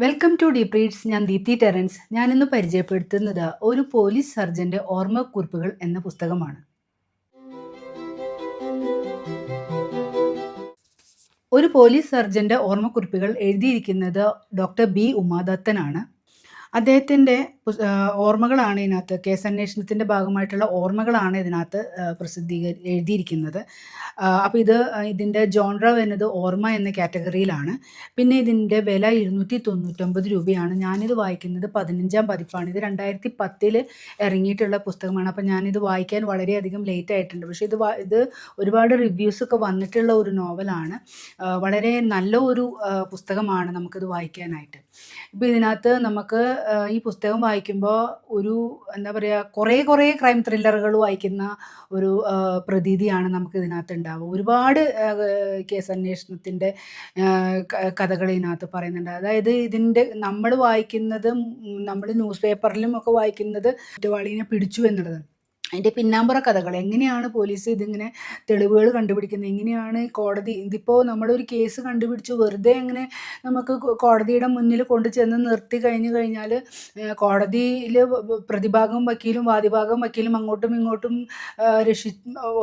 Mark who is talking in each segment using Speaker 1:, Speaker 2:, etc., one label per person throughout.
Speaker 1: Welcome to deep reads. ഞാൻ Deepthi Terence. ഞാനിന്ന് പരിചയപ്പെടുത്തുന്നത് ഒരു പോലീസ് സർജന്റെ ഓർമ്മക്കുറിപ്പുകൾ എന്ന പുസ്തകമാണ്. ഒരു പോലീസ് സർജന്റെ ഓർമ്മക്കുറിപ്പുകൾ എഴുതിയിരിക്കുന്നത് ഡോക്ടർ ബി ഉമാദത്തനാണ്. അദ്ദേഹത്തിൻ്റെ ഓർമ്മകളാണ് ഇതിനകത്ത്, കേസന്വേഷണത്തിൻ്റെ ഭാഗമായിട്ടുള്ള ഓർമ്മകളാണ് ഇതിനകത്ത് എഴുതിയിരിക്കുന്നത്. അപ്പോൾ ഇതിൻ്റെ ജോൺറ വരുന്നത് ഓർമ്മ എന്ന കാറ്റഗറിയിലാണ്. പിന്നെ ഇതിൻ്റെ വില 299 രൂപയാണ്. ഞാനിത് വായിക്കുന്നത് 15ാം പതിപ്പാണ്. ഇത് 2010 ഇറങ്ങിയിട്ടുള്ള പുസ്തകമാണ്. അപ്പോൾ ഞാനിത് വായിക്കാൻ വളരെയധികം ലേറ്റ് ആയിട്ടുണ്ട്. പക്ഷേ ഇത് ഒരുപാട് റിവ്യൂസൊക്കെ വന്നിട്ടുള്ള ഒരു നോവലാണ്. വളരെ നല്ല ഒരു പുസ്തകമാണ് നമുക്കിത് വായിക്കാനായിട്ട്. ഇപ്പോൾ ഇതിനകത്ത് നമുക്ക് ഈ പുസ്തകം വായിക്കുമ്പോൾ ഒരു എന്താ പറയുക, കുറേ ക്രൈം ത്രില്ലറുകൾ വായിക്കുന്ന ഒരു പ്രതീതിയാണ് നമുക്ക് ഇതിനകത്ത് ഉണ്ടാവുക. ഒരുപാട് കേസന്വേഷണത്തിൻ്റെ കഥകൾ ഇതിനകത്ത് പറയുന്നുണ്ട്. അതായത് നമ്മൾ വായിക്കുന്നത്, നമ്മൾ ന്യൂസ് പേപ്പറിലും ഒക്കെ വായിക്കുന്നത് കുറ്റവാളിനെ പിടിച്ചു എന്നുള്ളത്. അതിൻ്റെ പിന്നാമ്പുറ കഥകൾ, എങ്ങനെയാണ് പോലീസ് ഇതിങ്ങനെ തെളിവുകൾ കണ്ടുപിടിക്കുന്നത്, എങ്ങനെയാണ് കോടതി ഇതിപ്പോൾ നമ്മളൊരു കേസ് കണ്ടുപിടിച്ചു വെറുതെ എങ്ങനെ നമുക്ക് കോടതിയുടെ മുന്നിൽ കൊണ്ടു ചെന്ന് നിർത്തി കഴിഞ്ഞാൽ കോടതിയിൽ പ്രതിഭാഗം വക്കീലും വാദിഭാഗം വക്കീലും അങ്ങോട്ടും ഇങ്ങോട്ടും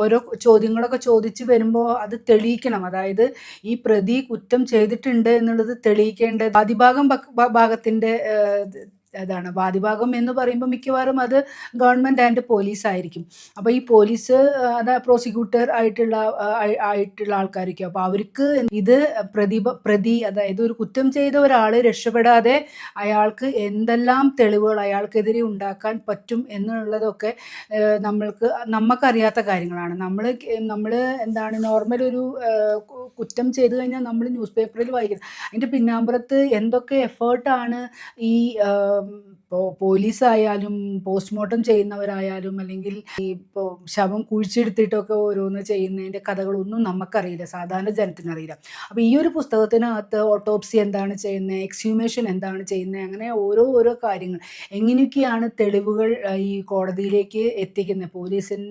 Speaker 1: ഓരോ ചോദ്യങ്ങളൊക്കെ ചോദിച്ച് വരുമ്പോൾ അത് തെളിയിക്കണം. അതായത് ഈ പ്രതി കുറ്റം ചെയ്തിട്ടുണ്ട് എന്നുള്ളത് തെളിയിക്കേണ്ടത് വാദിഭാഗം ഭാഗത്തിൻ്റെ അതാണ്. വാദിഭാഗം എന്ന് പറയുമ്പോൾ മിക്കവാറും അത് ഗവൺമെൻറ് ആൻഡ് പോലീസ് ആയിരിക്കും. അപ്പോൾ ഈ പോലീസ് പ്രോസിക്യൂട്ടർ ആയിട്ടുള്ള ആൾക്കാരൊക്കെ, അപ്പോൾ അവർക്ക് ഇത് പ്രതി അതായത് ഒരു കുറ്റം ചെയ്ത ഒരാൾ രക്ഷപ്പെടാതെ അയാൾക്ക് എന്തെല്ലാം തെളിവുകൾ അയാൾക്കെതിരെ ഉണ്ടാക്കാൻ പറ്റും എന്നുള്ളതൊക്കെ നമുക്കറിയാത്ത കാര്യങ്ങളാണ്. നമ്മൾ എന്താണ് നോർമൽ ഒരു കുറ്റം ചെയ്തു കഴിഞ്ഞാൽ നമ്മൾ ന്യൂസ് പേപ്പറിൽ വായിക്കുന്നത്. അതിൻ്റെ പിന്നാമ്പുറത്ത് എന്തൊക്കെ എഫേർട്ടാണ് ഈ പോലീസായാലും പോസ്റ്റ്മോർട്ടം ചെയ്യുന്നവരായാലും അല്ലെങ്കിൽ ഇപ്പോൾ ശവം കുഴിച്ചെടുത്തിട്ടൊക്കെ ഓരോന്ന് ചെയ്യുന്നതിൻ്റെ കഥകളൊന്നും നമുക്കറിയില്ല, സാധാരണ ജനത്തിനറിയില്ല. അപ്പോൾ ഈ ഒരു പുസ്തകത്തിനകത്ത് ഓട്ടോപ്സി എന്താണ് ചെയ്യുന്നത്, എക്സ്ഹ്യൂമേഷൻ എന്താണ് ചെയ്യുന്നത്, അങ്ങനെ ഓരോ കാര്യങ്ങൾ, എങ്ങനെയൊക്കെയാണ് തെളിവുകൾ ഈ കോടതിയിലേക്ക് എത്തിക്കുന്നത്, പോലീസിന്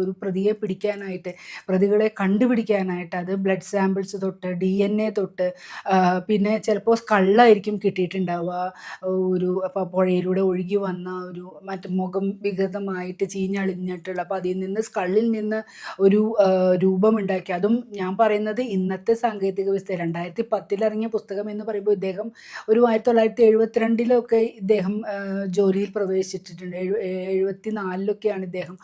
Speaker 1: ഒരു പ്രതിയെ പിടിക്കാനായിട്ട്, പ്രതികളെ കണ്ടുപിടിക്കാനായിട്ട്, അത് ബ്ലഡ് സാമ്പിൾസ് തൊട്ട് DNA തൊട്ട് പിന്നെ ചിലപ്പോൾ സ്കള്ളായിരിക്കും കിട്ടിയിട്ടുണ്ടാവുക. അപ്പോൾ പുഴയിലൂടെ ഒഴുകി വന്ന ഒരു മുഖം വികൃതമായിട്ട് ചീഞ്ഞളിഞ്ഞിട്ടുള്ള, അപ്പോൾ അതിൽ നിന്ന് സ്കള്ളിൽ നിന്ന് ഒരു രൂപമുണ്ടാക്കി. അതും ഞാൻ പറയുന്നത് ഇന്നത്തെ സാങ്കേതിക വ്യവസ്ഥ. 2010 ഇറങ്ങിയ പുസ്തകം എന്ന് പറയുമ്പോൾ ഇദ്ദേഹം ഒരു 1972 ഇദ്ദേഹം ജോലിയിൽ പ്രവേശിച്ചിട്ടുണ്ട്. 74 ഇദ്ദേഹം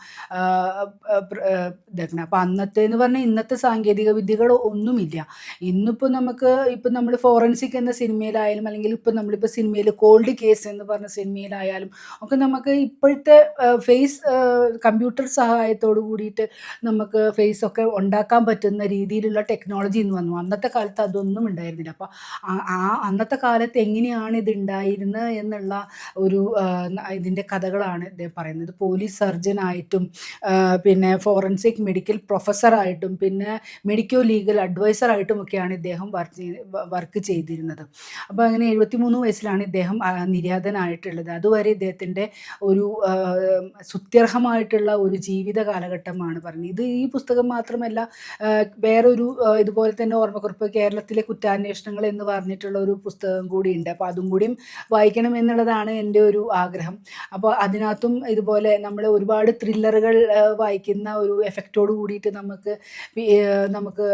Speaker 1: ഇതാക്കുന്നത്. അപ്പോൾ അന്നത്തെ എന്ന് പറഞ്ഞാൽ ഇന്നത്തെ സാങ്കേതിക വിദ്യകൾ ഒന്നുമില്ല. ഇന്നിപ്പോൾ നമ്മൾ ഫോറൻസിക് എന്ന സിനിമയിലായാലും അല്ലെങ്കിൽ നമ്മളിപ്പോൾ സിനിമയിൽ കോൾഡ് കേസ് എന്ന് പറഞ്ഞ സിനിമയിലായാലും ഒക്കെ നമുക്ക് ഇപ്പോഴത്തെ ഫേസ് കമ്പ്യൂട്ടർ സഹായത്തോട് കൂടിയിട്ട് നമുക്ക് ഫേസ് ഒക്കെ ഉണ്ടാക്കാൻ പറ്റുന്ന രീതിയിലുള്ള ടെക്നോളജി ഇന്ന് വന്നു. അന്നത്തെ കാലത്ത് അതൊന്നും ഉണ്ടായിരുന്നില്ല. അപ്പോൾ അന്നത്തെ കാലത്ത് എങ്ങനെയാണ് ഇത് ഉണ്ടായിരുന്നത് എന്നുള്ള ഒരു ഇതിൻ്റെ കഥകളാണ് ഇദ്ദേഹം പറയുന്നത്. പോലീസ് സർജനായിട്ടും പിന്നെ ഫോറൻസിക് മെഡിക്കൽ പ്രൊഫസറായിട്ടും പിന്നെ മെഡിക്കോ ലീഗൽ അഡ്വൈസറായിട്ടും ഒക്കെയാണ് ഇദ്ദേഹം വർക്ക് ചെയ്തിരുന്നത്. അപ്പോൾ അങ്ങനെ 73 വയസ്സിലാണ് ഇദ്ദേഹം നിര്യാതനായിട്ടുള്ളത്. അതുവരെ ഇദ്ദേഹത്തിൻ്റെ ഒരു സുത്യർഹമായിട്ടുള്ള ഒരു ജീവിത കാലഘട്ടമാണ് പറഞ്ഞത്. ഈ പുസ്തകം മാത്രമല്ല, വേറൊരു ഇതുപോലെ തന്നെ ഓർമ്മക്കുറിപ്പ്, കേരളത്തിലെ കുറ്റാന്വേഷണങ്ങൾ എന്ന് പറഞ്ഞിട്ടുള്ള ഒരു പുസ്തകം കൂടിയുണ്ട്. അപ്പോൾ അതും കൂടിയും വായിക്കണം എന്നുള്ളതാണ് എൻ്റെ ഒരു ആഗ്രഹം. അപ്പോൾ അതിനകത്തും ഇതുപോലെ നമ്മൾ ഒരുപാട് ത്രില്ലറുകൾ വായിക്കുന്ന ഒരു എഫക്റ്റോട് കൂടിയിട്ട് നമുക്ക്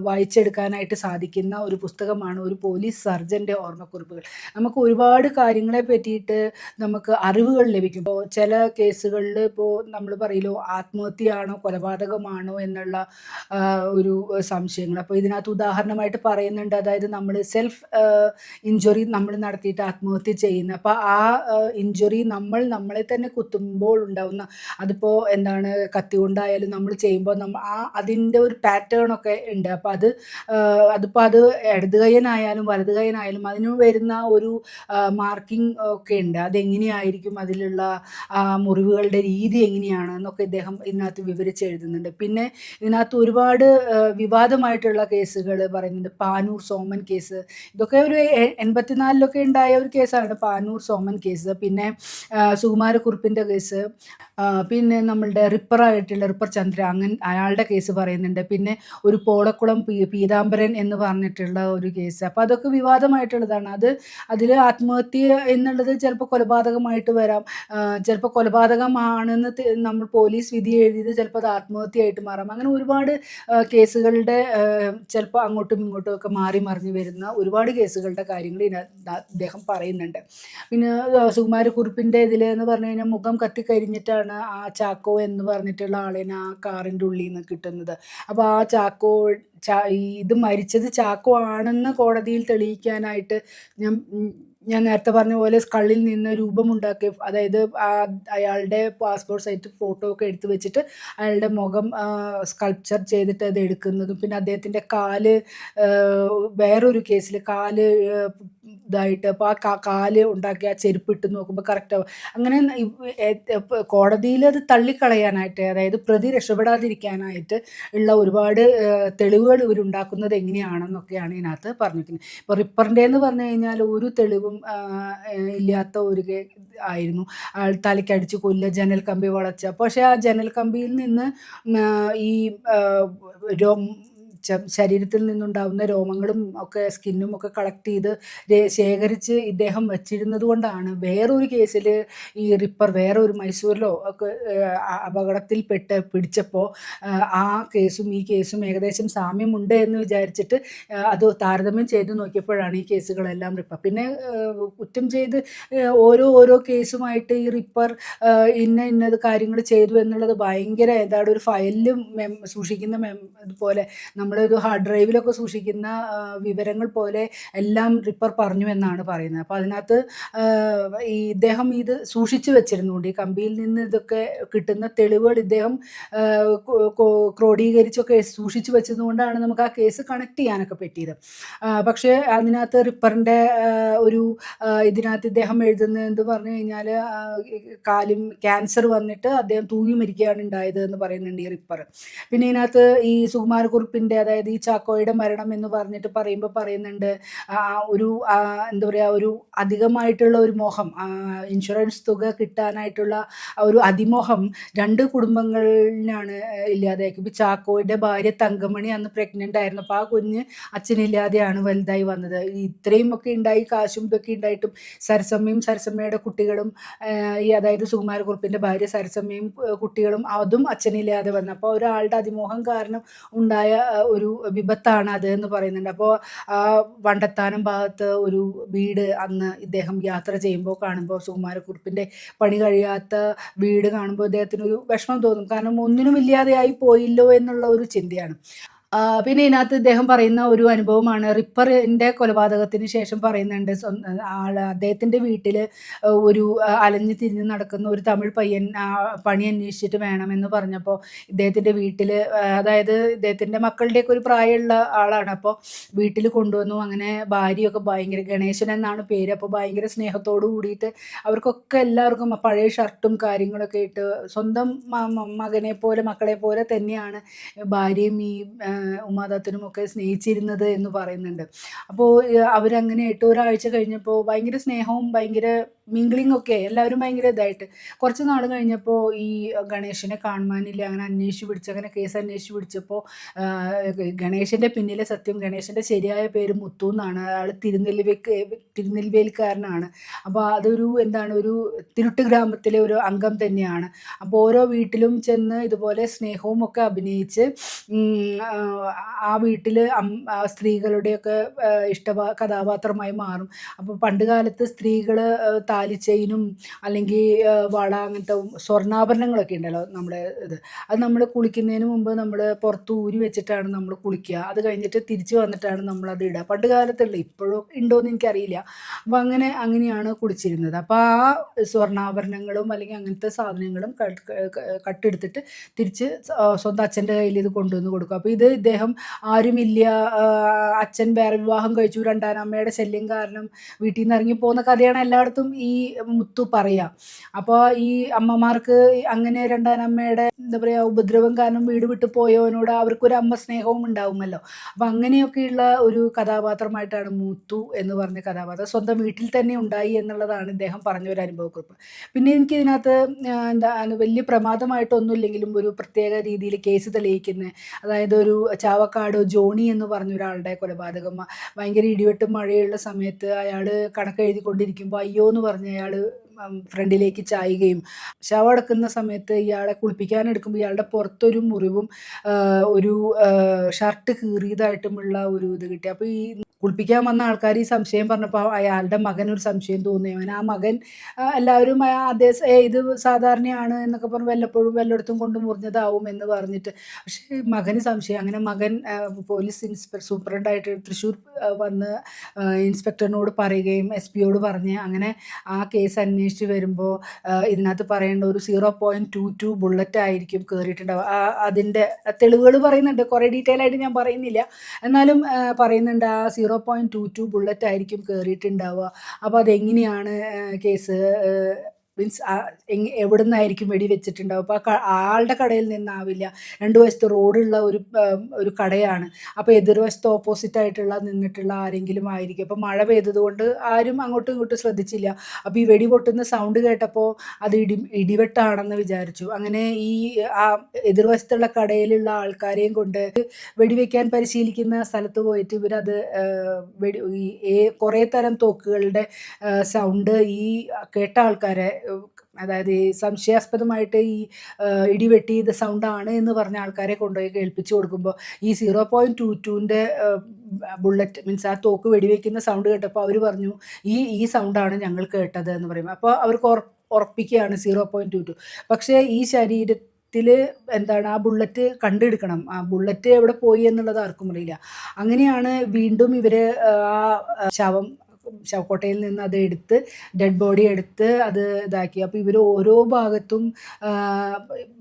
Speaker 1: വായിച്ചെടുക്കാനായിട്ട് സാധിക്കുന്ന ഒരു പുസ്തകമാണ് ഒരു പോലീസ് സർജൻ്റെ ഓർമ്മക്കുറിപ്പുകൾ. നമുക്ക് ഒരുപാട് കാര്യങ്ങളെ പറ്റിയിട്ട് നമുക്ക് അറിവുകൾ ലഭിക്കും. ഇപ്പോൾ ചില കേസുകളിൽ ഇപ്പോൾ നമ്മൾ പറയലോ ആത്മഹത്യയാണോ കൊലപാതകമാണോ എന്നുള്ള ഒരു സംശയങ്ങൾ. അപ്പോൾ ഇതിനകത്ത് ഉദാഹരണമായിട്ട് പറയുന്നുണ്ട്, അതായത് നമ്മൾ സെൽഫ് ഇഞ്ചുറി നമ്മൾ നടത്തിയിട്ട് ആത്മഹത്യ ചെയ്യുന്ന, അപ്പോൾ ആ ഇഞ്ചുറി നമ്മളെ തന്നെ കുത്തുമ്പോൾ ഉണ്ടാവുന്ന, അതിപ്പോൾ എന്താണ് കത്തി കൊണ്ടായാലും നമ്മൾ ചെയ്യുമ്പോൾ അതിൻ്റെ ഒരു പാറ്റേൺ ഒക്കെ ഉണ്ട്. അപ്പോൾ അതിപ്പോൾ അത് ഇടത് കൈയനായാലും വലത് കൈയനായാലും അതിന് വരുന്ന ഒരു മാർക്കിംഗ് ഒക്കെ ഉണ്ട്. അതെങ്ങനെയായിരിക്കും, അതിലുള്ള മുറിവുകളുടെ രീതി എങ്ങനെയാണ് എന്നൊക്കെ ഇദ്ദേഹം ഇതിനകത്ത് വിവരിച്ചെഴുതുന്നുണ്ട്. പിന്നെ ഇതിനകത്ത് ഒരുപാട് വിവാദമായിട്ടുള്ള കേസുകൾ പറയുന്നുണ്ട്. പാനൂർ സോമൻ കേസ്, ഇതൊക്കെ ഒരു 84 ഉണ്ടായ ഒരു കേസാണ് പാനൂർ സോമൻ കേസ്. പിന്നെ സുകുമാരക്കുറുപ്പിൻ്റെ കേസ്, പിന്നെ നമ്മളുടെ റിപ്പർ ചന്ദ്ര, അയാളുടെ കേസ് പറയുന്നുണ്ട്. പിന്നെ ഒരു പോളക്കുളം പീതാംബരൻ എന്ന് പറഞ്ഞിട്ടുള്ള ഒരു കേസ്. അപ്പോൾ അതൊക്കെ വിവാദമായിട്ടുള്ളതാണ്. അതിൽ ആത്മഹത്യ എന്നുള്ളത് ചിലപ്പോൾ കൊലപാതകമായിട്ട് വരാം, ചിലപ്പോൾ കൊലപാതകമാണെന്ന് നമ്മൾ പോലീസ് വിധി എഴുതിയത് ചിലപ്പോൾ അത് ആത്മഹത്യയായിട്ട് മാറാം. അങ്ങനെ ഒരുപാട് കേസുകളുടെ ചിലപ്പോൾ അങ്ങോട്ടും ഇങ്ങോട്ടും ഒക്കെ മാറി മറിഞ്ഞ് വരുന്ന ഒരുപാട് കേസുകളുടെ കാര്യങ്ങൾ അദ്ദേഹം പറയുന്നുണ്ട്. പിന്നെ സുകുമാരക്കുറുപ്പിൻ്റെ ഇതിൽ എന്ന് പറഞ്ഞു കഴിഞ്ഞാൽ മുഖം കത്തിക്കരിഞ്ഞിട്ടാണ് ആ ചാക്കോ എന്ന് പറഞ്ഞിട്ടുള്ള ആളിനെ ആ കാറിൻ്റെ ഉള്ളിൽ നിന്ന് കിട്ടുന്നത്. അപ്പോൾ ആ ചാക്കോ ഇത് മരിച്ചത് ചാക്കോ ആണെന്ന് കോടതിയിൽ തെളിയിക്കാനായിട്ട് ഞാൻ നേരത്തെ പറഞ്ഞ പോലെ സ്കള്ളിൽ നിന്ന് രൂപമുണ്ടാക്കി, അതായത് അയാളുടെ പാസ്പോർട്ട് സൈറ്റ് ഫോട്ടോ ഒക്കെ എടുത്ത് വെച്ചിട്ട് അയാളുടെ മുഖം സ്കൾപ്ചർ ചെയ്തിട്ട് അത് എടുക്കുന്നതും, പിന്നെ അദ്ദേഹത്തിൻ്റെ കാല് വേറൊരു കേസിൽ കാല് ഇതായിട്ട് അപ്പോൾ ആ കാല് ഉണ്ടാക്കി ആ ചെരുപ്പ് ഇട്ട് നോക്കുമ്പോൾ കറക്റ്റ് ആവും. അങ്ങനെ കോടതിയിൽ അത് തള്ളിക്കളയാനായിട്ട്, അതായത് പ്രതി രക്ഷപ്പെടാതിരിക്കാനായിട്ട് ഉള്ള ഒരുപാട് തെളിവുകൾ ഇവരുണ്ടാക്കുന്നത് എങ്ങനെയാണെന്നൊക്കെയാണ് ഇതിനകത്ത് പറഞ്ഞിരിക്കുന്നത്. ഇപ്പോൾ റിപ്പറിൻ്റെ എന്ന് പറഞ്ഞു കഴിഞ്ഞാൽ ഒരു തെളിവും ഇല്ലാത്ത ഒരു ആയിരുന്നു. തലയ്ക്കടിച്ച് കൊല്ലുക, ജനൽ കമ്പി വളച്ച. പക്ഷേ ആ ജനൽ കമ്പിയിൽ നിന്ന് ഈ ശരീരത്തിൽ നിന്നുണ്ടാകുന്ന രോമങ്ങളും ഒക്കെ സ്കിന്നും ഒക്കെ കളക്ട് ചെയ്ത് ശേഖരിച്ച് ഇദ്ദേഹം വച്ചിരുന്നത് കൊണ്ടാണ് വേറൊരു കേസിൽ ഈ റിപ്പർ വേറൊരു മൈസൂരിലോ ഒക്കെ അപകടത്തിൽ പിടിച്ചപ്പോൾ ആ കേസും ഈ കേസും ഏകദേശം സാമ്യമുണ്ട് എന്ന് വിചാരിച്ചിട്ട് അത് താരതമ്യം ചെയ്ത് നോക്കിയപ്പോഴാണ് ഈ കേസുകളെല്ലാം റിപ്പർ. പിന്നെ കുറ്റം ചെയ്ത് ഓരോ കേസുമായിട്ട് ഈ റിപ്പർ ഇന്നത് കാര്യങ്ങൾ ചെയ്തു എന്നുള്ളത് ഭയങ്കര ഏതാണ്ട് ഒരു ഫയലിലും സൂക്ഷിക്കുന്ന പോലെ, നമ്മളൊരു ഹാർഡ് ഡ്രൈവിലൊക്കെ സൂക്ഷിക്കുന്ന വിവരങ്ങൾ പോലെ എല്ലാം റിപ്പർ പറഞ്ഞു എന്നാണ് പറയുന്നത്. അപ്പോൾ അതിനകത്ത് ഇദ്ദേഹം ഇത് സൂക്ഷിച്ചു വെച്ചിരുന്നുകൊണ്ട്, ഈ കമ്പിയിൽ നിന്ന് ഇതൊക്കെ കിട്ടുന്ന തെളിവുകൾ ഇദ്ദേഹം ക്രോഡീകരിച്ചൊക്കെ സൂക്ഷിച്ചു വെച്ചതുകൊണ്ടാണ് നമുക്ക് ആ കേസ് കണക്ട് ചെയ്യാനൊക്കെ പറ്റിയത്. പക്ഷേ അതിനകത്ത് റിപ്പറിൻ്റെ ഇതിനകത്ത് ഇദ്ദേഹം എഴുതുന്നത് എന്ത് പറഞ്ഞു കഴിഞ്ഞാൽ കാലും ക്യാൻസർ വന്നിട്ട് അദ്ദേഹം തൂങ്ങി മരിക്കുകയാണ് ഉണ്ടായത് എന്ന് പറയുന്നുണ്ട് ഈ റിപ്പർ. പിന്നെ ഇതിനകത്ത് ഈ സുകുമാരക്കുറുപ്പിൻ്റെ, അതായത് ഈ ചാക്കോയുടെ മരണം എന്ന് പറഞ്ഞിട്ട് പറയുന്നുണ്ട് എന്താ പറയുക, ഒരു അധികമായിട്ടുള്ള ഒരു മോഹം, ഇൻഷുറൻസ് തുക കിട്ടാനായിട്ടുള്ള ഒരു അതിമോഹം 2 കുടുംബങ്ങളിലാണ് ഇല്ലാതെയാക്കി. ഇപ്പോൾ ചാക്കോയുടെ ഭാര്യ തങ്കമണി അന്ന് പ്രഗ്നൻ്റ് ആയിരുന്നു. അപ്പോൾ ആ കുഞ്ഞ് അച്ഛനില്ലാതെയാണ് വലുതായി വന്നത്. ഇത്രയും ഒക്കെ ഉണ്ടായി, കാശും ഇതൊക്കെ ഉണ്ടായിട്ടും സരസമ്മയുടെ കുട്ടികളും അതായത് സുകുമാരക്കുറുപ്പിൻ്റെ ഭാര്യ സരസമ്മയും കുട്ടികളും അതും അച്ഛനില്ലാതെ വന്നു. അപ്പോൾ ഒരാളുടെ അതിമോഹം കാരണം ഉണ്ടായ ഒരു വിപത്താണ് അത് എന്ന് പറയുന്നുണ്ട്. അപ്പോൾ ആ വണ്ടത്താനം ഭാഗത്ത് ഒരു വീട് അന്ന് ഇദ്ദേഹം യാത്ര ചെയ്യുമ്പോൾ കാണുമ്പോൾ, സുകുമാരക്കുറുപ്പിൻ്റെ പണി കഴിയാത്ത വീട് കാണുമ്പോൾ ഇദ്ദേഹത്തിനൊരു വിഷമം തോന്നും. കാരണം ഒന്നിനും ഇല്ലാതെയായി പോയില്ലോ എന്നുള്ള ഒരു ചിന്തയാണ്. പിന്നെ ഇതിനകത്ത് ഇദ്ദേഹം പറയുന്ന ഒരു അനുഭവമാണ് റിപ്പറിൻ്റെ കൊലപാതകത്തിന് ശേഷം പറയുന്നുണ്ട്. അദ്ദേഹത്തിൻ്റെ വീട്ടിൽ ഒരു അലഞ്ഞു തിരിഞ്ഞ് നടക്കുന്ന ഒരു തമിഴ് പയ്യൻ പണി അന്വേഷിച്ചിട്ട് വേണമെന്ന് പറഞ്ഞപ്പോൾ ഇദ്ദേഹത്തിൻ്റെ വീട്ടിൽ, അതായത് ഇദ്ദേഹത്തിൻ്റെ മക്കളുടെയൊക്കെ ഒരു പ്രായമുള്ള ആളാണ്, അപ്പോൾ വീട്ടിൽ കൊണ്ടുവന്നു. അങ്ങനെ ഭാര്യയൊക്കെ ഭയങ്കര, ഗണേശൻ എന്നാണ് പേര്, അപ്പോൾ ഭയങ്കര സ്നേഹത്തോട് കൂടിയിട്ട് അവർക്കൊക്കെ എല്ലാവർക്കും പഴയ ഷർട്ടും കാര്യങ്ങളൊക്കെ ഇട്ട് സ്വന്തം മക്കളെ പോലെ തന്നെയാണ് ഭാര്യയും ഈ ഉമാദത്തനുമൊക്കെ സ്നേഹിച്ചിരുന്നത് എന്ന് പറയുന്നുണ്ട്. അപ്പോൾ അവരങ്ങനെ 8 ഒരാഴ്ച കഴിഞ്ഞപ്പോൾ ഭയങ്കര സ്നേഹവും ഭയങ്കര മിംഗ്ലിംഗ് ഒക്കെ, എല്ലാവരും ഭയങ്കര ഇതായിട്ട് കുറച്ച് നാൾ കഴിഞ്ഞപ്പോൾ ഈ ഗണേശനെ കാണുവാനില്ല. അങ്ങനെ അങ്ങനെ കേസ് അന്വേഷിച്ച് പിടിച്ചപ്പോൾ ഗണേശൻ്റെ പിന്നിലെ സത്യം, ഗണേശൻ്റെ ശരിയായ പേര് മുത്തു എന്നാണ്. അയാൾ തിരുനെൽവേലിക്കാരനാണ്. അപ്പോൾ അതൊരു ഒരു തിരുട്ട് ഗ്രാമത്തിലെ ഒരു അംഗം തന്നെയാണ്. അപ്പോൾ ഓരോ വീട്ടിലും ചെന്ന് ഇതുപോലെ സ്നേഹവും ഒക്കെ അഭിനയിച്ച് ആ വീട്ടിൽ സ്ത്രീകളുടെയൊക്കെ കഥാപാത്രമായി മാറും. അപ്പോൾ പണ്ട് കാലത്ത് സ്ത്രീകൾ താലിച്ചെയിനും അല്ലെങ്കിൽ വള, അങ്ങനത്തെ സ്വർണ്ണാഭരണങ്ങളൊക്കെ ഉണ്ടല്ലോ നമ്മുടെ അത് നമ്മൾ കുളിക്കുന്നതിന് മുമ്പ് നമ്മൾ പുറത്ത് ഊരി വെച്ചിട്ടാണ് നമ്മൾ കുളിക്കുക. അത് കഴിഞ്ഞിട്ട് തിരിച്ച് വന്നിട്ടാണ് നമ്മളത് ഇടുക. പണ്ട് കാലത്തുള്ള, ഇപ്പോഴും ഉണ്ടോയെന്ന് എനിക്കറിയില്ല. അപ്പോൾ അങ്ങനെയാണ് കുളിച്ചിരുന്നത്. അപ്പോൾ ആ സ്വർണ്ണാഭരണങ്ങളും അല്ലെങ്കിൽ അങ്ങനത്തെ സാധനങ്ങളും കട്ടെടുത്തിട്ട് തിരിച്ച് സ്വന്തം അച്ഛൻ്റെ കയ്യിൽ ഇത് കൊണ്ടുവന്ന് കൊടുക്കും. അപ്പോൾ ഇത് ഇദ്ദേഹം ആരുമില്ല, അച്ഛൻ വേറെ വിവാഹം കഴിച്ചു, രണ്ടാനമ്മയുടെ ശല്യം കാരണം വീട്ടിൽ നിന്ന് ഇറങ്ങിപ്പോകുന്ന കഥയാണ് എല്ലായിടത്തും ഈ മുത്തു പറയുക. അപ്പോൾ ഈ അമ്മമാർക്ക് അങ്ങനെ രണ്ടാനമ്മയുടെ എന്താ പറയുക ഉപദ്രവം കാരണം വീട് വിട്ട് പോയവനോട് അവർക്കൊരു അമ്മ സ്നേഹവും ഉണ്ടാവുമല്ലോ. അപ്പം അങ്ങനെയൊക്കെയുള്ള ഒരു കഥാപാത്രമായിട്ടാണ് മുത്തു എന്ന് പറഞ്ഞ കഥാപാത്രം സ്വന്തം വീട്ടിൽ തന്നെ ഉണ്ടായി എന്നുള്ളതാണ് ഇദ്ദേഹം പറഞ്ഞ ഒരു അനുഭവക്കുറിപ്പ്. പിന്നെ എനിക്ക് ഇതിനകത്ത് എന്താ വലിയ പ്രമാദമായിട്ടൊന്നുമില്ലെങ്കിലും ഒരു പ്രത്യേക രീതിയിൽ കേസ് തെളിയിക്കുന്ന, അതായത് ഒരു ചാവക്കാട് ജോണി എന്ന് പറഞ്ഞ ഒരാളുടെ കൊലപാതകം, ഭയങ്കര ഇടിവെട്ടും മഴയുള്ള സമയത്ത് അയാൾ കണക്കെഴുതിക്കൊണ്ടിരിക്കുമ്പോൾ അയ്യോ എന്ന് പറഞ്ഞ് അയാൾ ഫ്രണ്ടിലേക്ക് ചായുകയും ശവമടക്കുന്ന സമയത്ത് ഇയാളെ കുളിപ്പിക്കാനെടുക്കുമ്പോൾ ഇയാളുടെ പുറത്തൊരു മുറിവും ഒരു ഷർട്ട് കീറിയതായിട്ടുമുള്ള ഒരു ഇത് കിട്ടി. അപ്പോൾ ഈ കുളിപ്പിക്കാൻ വന്ന ആൾക്കാർ ഈ സംശയം പറഞ്ഞപ്പോൾ അയാളുടെ മകനൊരു സംശയം തോന്നി. അവൻ ആ മകൻ എല്ലാവരും അതേ ഇത് സാധാരണയാണ് എന്നൊക്കെ പറഞ്ഞ് വല്ലപ്പോഴും വല്ലയിടത്തും കൊണ്ട് മുറിഞ്ഞതാവും എന്ന് പറഞ്ഞിട്ട്, പക്ഷേ മകന് സംശയം. അങ്ങനെ മകൻ പോലീസ് സൂപ്രണ്ടായിട്ട് തൃശ്ശൂർ വന്ന് ഇൻസ്പെക്ടറിനോട് പറയുകയും SP-യോട് പറഞ്ഞ് അങ്ങനെ ആ കേസ് അന്വേഷിച്ച് വരുമ്പോൾ ഇതിനകത്ത് പറയേണ്ട ഒരു 0.22 ബുള്ളറ്റ് ആയിരിക്കും കയറിയിട്ടുണ്ടാവുക. അതിൻ്റെ തെളിവുകൾ പറയുന്നുണ്ട്, കുറേ ഡീറ്റെയിൽ ആയിട്ട് ഞാൻ പറയുന്നില്ല, എന്നാലും പറയുന്നുണ്ട് ആ 0.22 ബുള്ളറ്റ് ആയിരിക്കും കയറിയിട്ടുണ്ടാവുക. അപ്പോൾ അതെങ്ങനെയാണ് കേസ് മീൻസ് എവിടെ നിന്നായിരിക്കും വെടി വെച്ചിട്ടുണ്ടാവും. അപ്പോൾ ആളുടെ കടയിൽ നിന്നാവില്ല, രണ്ട് വശത്ത് റോഡുള്ള ഒരു കടയാണ്. അപ്പോൾ എതിർവശത്ത് ഓപ്പോസിറ്റ് ആയിട്ടുള്ള നിന്നിട്ടുള്ള ആരെങ്കിലും ആയിരിക്കും. അപ്പോൾ മഴ പെയ്തതുകൊണ്ട് ആരും അങ്ങോട്ടും ഇങ്ങോട്ടും ശ്രദ്ധിച്ചില്ല. അപ്പോൾ ഈ വെടി പൊട്ടുന്ന സൗണ്ട് കേട്ടപ്പോൾ അത് ഇടിവെട്ടാണെന്ന് വിചാരിച്ചു. അങ്ങനെ ഈ ആ എതിർവശത്തുള്ള കടയിലുള്ള ആൾക്കാരെയും കൊണ്ട് വെടിവെക്കാൻ പരിശീലിക്കുന്ന സ്ഥലത്ത് പോയിട്ട് ഇവരത് കുറേ തരം തോക്കുകളുടെ സൗണ്ട് ഈ കേട്ട ആൾക്കാരെ, അതായത് ഈ സംശയാസ്പദമായിട്ട് ഈ ഇടിവെട്ടി ഇത് സൗണ്ടാണ് എന്ന് പറഞ്ഞ ആൾക്കാരെ കൊണ്ടുപോയി കേൾപ്പിച്ചു കൊടുക്കുമ്പോൾ ഈ 0.22ൻ്റെ ബുള്ളറ്റ് മീൻസ് ആ തോക്ക് വെടിവെക്കുന്ന സൗണ്ട് കേട്ടപ്പോൾ അവർ പറഞ്ഞു ഈ സൗണ്ടാണ് ഞങ്ങൾ കേട്ടത് എന്ന് പറയുമ്പോൾ, അപ്പോൾ അവർക്ക് ഉറപ്പിക്കുകയാണ് 0.22. പക്ഷേ ഈ ശരീരത്തിൽ എന്താണ് ആ ബുള്ളറ്റ് കണ്ടെടുക്കണം, ആ ബുള്ളറ്റ് എവിടെ പോയി എന്നുള്ളത് ആർക്കും അറിയില്ല. അങ്ങനെയാണ് വീണ്ടും ഇവർ ആ ശവക്കോട്ടയിൽ നിന്ന് അത് എടുത്ത് ഡെഡ് ബോഡി എടുത്ത് അത് ഇതാക്കി. അപ്പോൾ ഇവർ ഓരോ ഭാഗത്തും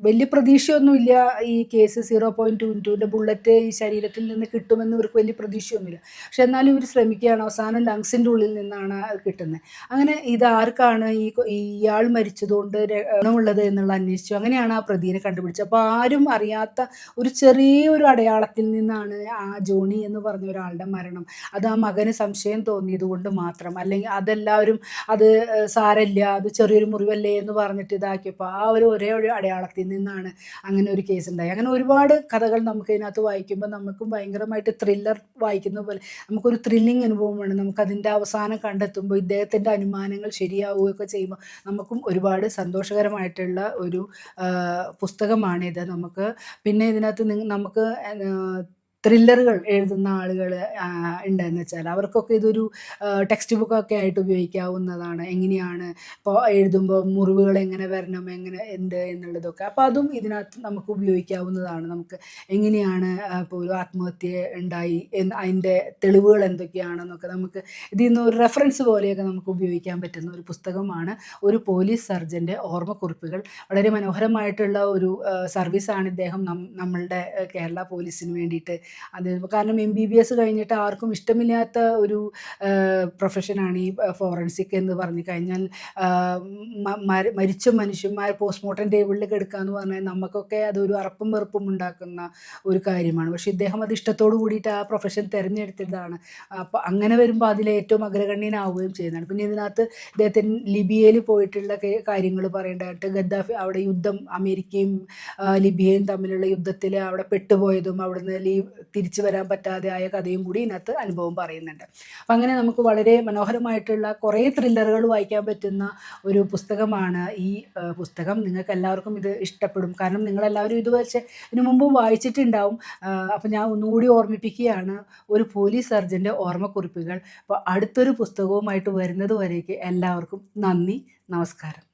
Speaker 1: വലിയ പ്രതീക്ഷയൊന്നുമില്ല ഈ കേസ് 0.22ൻ്റെ ബുള്ളറ്റ് ഈ ശരീരത്തിൽ നിന്ന് കിട്ടുമെന്ന് ഇവർക്ക് വലിയ പ്രതീക്ഷയൊന്നുമില്ല. പക്ഷെ എന്നാലും ഇവർ ശ്രമിക്കുകയാണ്. അവസാനം ലങ്സിൻ്റെ ഉള്ളിൽ നിന്നാണ് അത് കിട്ടുന്നത്. അങ്ങനെ ഇതാർക്കാണ് ഇയാൾ മരിച്ചതുകൊണ്ട് ഗുണമുള്ളത് എന്നുള്ള അന്വേഷിച്ചു. അങ്ങനെയാണ് ആ പ്രതിയെ കണ്ടുപിടിച്ചത്. അപ്പോൾ ആരും അറിയാത്ത ഒരു ചെറിയൊരു അടയാളത്തിൽ നിന്നാണ് ആ ജോണി എന്ന് പറഞ്ഞ ഒരാളുടെ മരണം. അത് ആ മകന് സംശയം തോന്നിയത് കൊണ്ട് മാത്രം, അല്ലെങ്കിൽ അതെല്ലാവരും അത് സാരമില്ല അത് ചെറിയൊരു മുറിവല്ലേ എന്ന് പറഞ്ഞിട്ട് ഇതാക്കിയപ്പോൾ ആ ഒരേ ഒരു അടയാളത്തിൽ നിന്നാണ് അങ്ങനെ ഒരു കേസ് ഉണ്ടായി. അങ്ങനെ ഒരുപാട് കഥകൾ നമുക്ക് ഇതിനകത്ത് വായിക്കുമ്പോൾ നമുക്കും ഭയങ്കരമായിട്ട് ത്രില്ലർ വായിക്കുന്ന പോലെ നമുക്കൊരു ത്രില്ലിങ് അനുഭവമാണ്. നമുക്കതിൻ്റെ അവസാനം കണ്ടെത്തുമ്പോൾ ഇദ്ദേഹത്തിൻ്റെ അനുമാനങ്ങൾ ശരിയാവുകയൊക്കെ ചെയ്യുമ്പോൾ നമുക്കും ഒരുപാട് സന്തോഷകരമായിട്ടുള്ള ഒരു പുസ്തകമാണിത്. നമുക്ക് പിന്നെ ഇതിനകത്ത് നമുക്ക് ത്രില്ലറുകൾ എഴുതുന്ന ആളുകൾ ഉണ്ടെന്ന് വെച്ചാൽ അവർക്കൊക്കെ ഇതൊരു ടെക്സ്റ്റ് ബുക്കൊക്കെ ആയിട്ട് ഉപയോഗിക്കാവുന്നതാണ്. എങ്ങനെയാണ് ഇപ്പോൾ എഴുതുമ്പോൾ മുറിവുകൾ എങ്ങനെ വരണം, എങ്ങനെ എന്ത് എന്നുള്ളതൊക്കെ. അപ്പോൾ അതും ഇതിനകത്ത് നമുക്ക് ഉപയോഗിക്കാവുന്നതാണ്. നമുക്ക് എങ്ങനെയാണ് ഇപ്പോൾ ഒരു ആത്മഹത്യ ഉണ്ടായി അതിൻ്റെ തെളിവുകൾ എന്തൊക്കെയാണെന്നൊക്കെ നമുക്ക് ഇതിൽ നിന്ന് ഒരു റെഫറൻസ് പോലെയൊക്കെ നമുക്ക് ഉപയോഗിക്കാൻ പറ്റുന്ന ഒരു പുസ്തകമാണ് ഒരു പോലീസ് സർജൻ്റെ ഓർമ്മക്കുറിപ്പുകൾ. വളരെ മനോഹരമായിട്ടുള്ള ഒരു സർവീസാണ് ഇദ്ദേഹം നമ്മളുടെ കേരള പോലീസിന് വേണ്ടിയിട്ട്. അത് കാരണം MBBS കഴിഞ്ഞിട്ട് ആർക്കും ഇഷ്ടമില്ലാത്ത ഒരു പ്രൊഫഷനാണ് ഈ ഫോറൻസിക് എന്ന് പറഞ്ഞു കഴിഞ്ഞാൽ. മരിച്ച മനുഷ്യന്മാർ പോസ്റ്റ്മോർട്ടം ടേബിളിൽ കിടക്കുക എന്ന് പറഞ്ഞാൽ നമുക്കൊക്കെ അതൊരു അറപ്പും വെറുപ്പും ഉണ്ടാക്കുന്ന ഒരു കാര്യമാണ്. പക്ഷെ ഇദ്ദേഹം അത് ഇഷ്ടത്തോടു കൂടിയിട്ട് ആ പ്രൊഫഷൻ തിരഞ്ഞെടുത്തതാണ്. അപ്പോൾ അങ്ങനെ വരുമ്പോൾ അതിലേറ്റവും അഗ്രഗണ്യനാവുകയും ചെയ്യുന്നതാണ്. പിന്നെ ഇതിനകത്ത് ഇദ്ദേഹത്തിന് ലിബിയയിൽ പോയിട്ടുള്ള കാര്യങ്ങൾ പറയേണ്ടതായിട്ട്, ഗദ്ദാഫി അവിടെ യുദ്ധം അമേരിക്കയും ലിബിയയും തമ്മിലുള്ള യുദ്ധത്തിൽ അവിടെ പെട്ടുപോയതും അവിടുന്ന് തിരിച്ചു വരാൻ പറ്റാതെ ആയ കഥയും കൂടി ഇതിനകത്ത് അനുഭവം പറയുന്നുണ്ട്. അപ്പം അങ്ങനെ നമുക്ക് വളരെ മനോഹരമായിട്ടുള്ള കുറേ ത്രില്ലറുകൾ വായിക്കാൻ പറ്റുന്ന ഒരു പുസ്തകമാണ് ഈ പുസ്തകം. നിങ്ങൾക്ക് എല്ലാവർക്കും ഇത് ഇഷ്ടപ്പെടും. കാരണം നിങ്ങളെല്ലാവരും ഇത് വെച്ച് ഇതിനു മുമ്പും വായിച്ചിട്ടുണ്ടാവും. അപ്പം ഞാൻ ഒന്നുകൂടി ഓർമ്മിപ്പിക്കുകയാണ്, ഒരു പോലീസ് സർജൻ്റെ ഓർമ്മക്കുറിപ്പുകൾ. അപ്പോൾ അടുത്തൊരു പുസ്തകവുമായിട്ട് വരുന്നത് വരേക്ക് എല്ലാവർക്കും നന്ദി, നമസ്കാരം.